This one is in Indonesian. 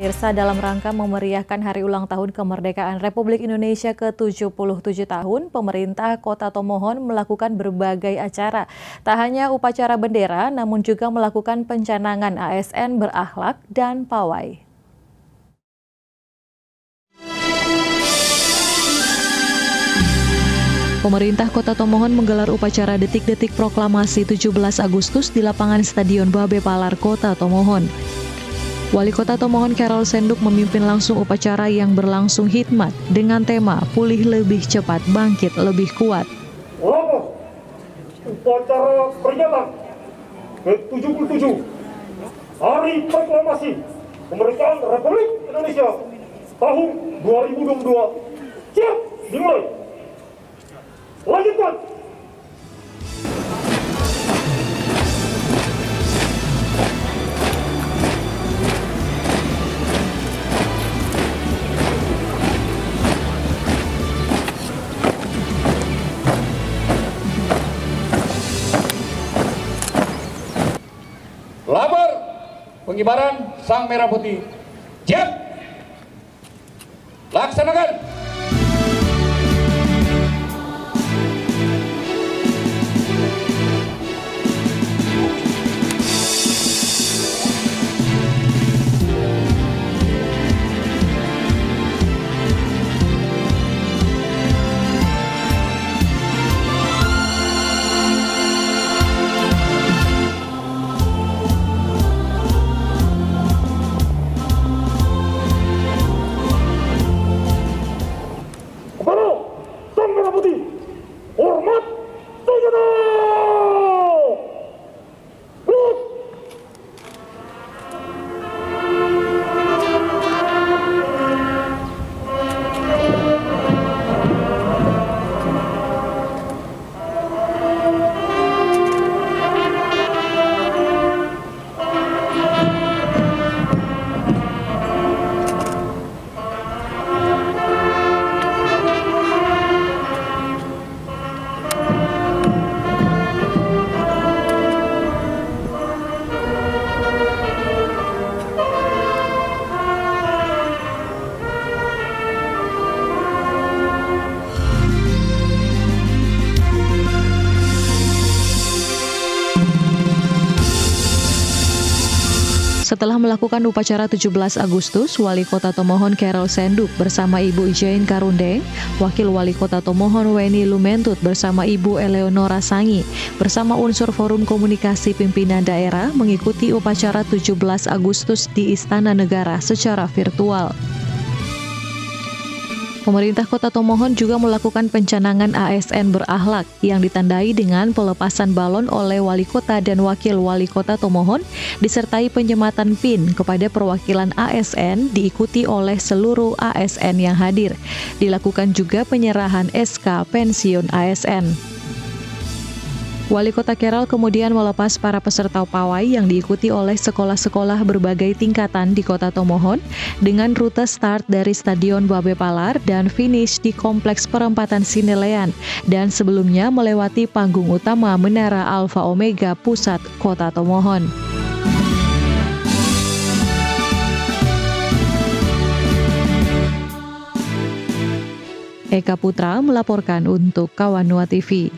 Pemirsa, dalam rangka memeriahkan Hari Ulang Tahun Kemerdekaan Republik Indonesia ke-77 tahun, pemerintah Kota Tomohon melakukan berbagai acara. Tak hanya upacara bendera, namun juga melakukan pencanangan ASN berakhlak dan pawai. Pemerintah Kota Tomohon menggelar upacara detik-detik proklamasi 17 Agustus di lapangan Stadion Babe Palar, Kota Tomohon. Wali Kota Tomohon Carol Senduk memimpin langsung upacara yang berlangsung hikmat dengan tema Pulih Lebih Cepat, Bangkit Lebih Kuat. Upacara peringatan ke-77 Hari Proklamasi Kemerdekaan Republik Indonesia tahun 2022. Siap, dimulai. Lanjutkan. Labor pengibaran sang merah putih. Siap. Laksanakan. Hormat senjata! Setelah melakukan upacara 17 Agustus, Wali Kota Tomohon Carol Senduk bersama Ibu Jane Karundeng, Wakil Wali Kota Tomohon Weni Lumentut bersama Ibu Eleonora Sangi, bersama unsur Forum Komunikasi Pimpinan Daerah mengikuti upacara 17 Agustus di Istana Negara secara virtual. Pemerintah Kota Tomohon juga melakukan pencanangan ASN berakhlak yang ditandai dengan pelepasan balon oleh Wali Kota dan Wakil Wali Kota Tomohon disertai penyematan PIN kepada perwakilan ASN diikuti oleh seluruh ASN yang hadir. Dilakukan juga penyerahan SK pensiun ASN. Wali Kota Carol kemudian melepas para peserta pawai yang diikuti oleh sekolah-sekolah berbagai tingkatan di Kota Tomohon dengan rute start dari Stadion Babe Palar dan finish di Kompleks Perempatan Sinelean dan sebelumnya melewati panggung utama Menara Alfa Omega Pusat Kota Tomohon. Eka Putra melaporkan untuk Kawanua TV.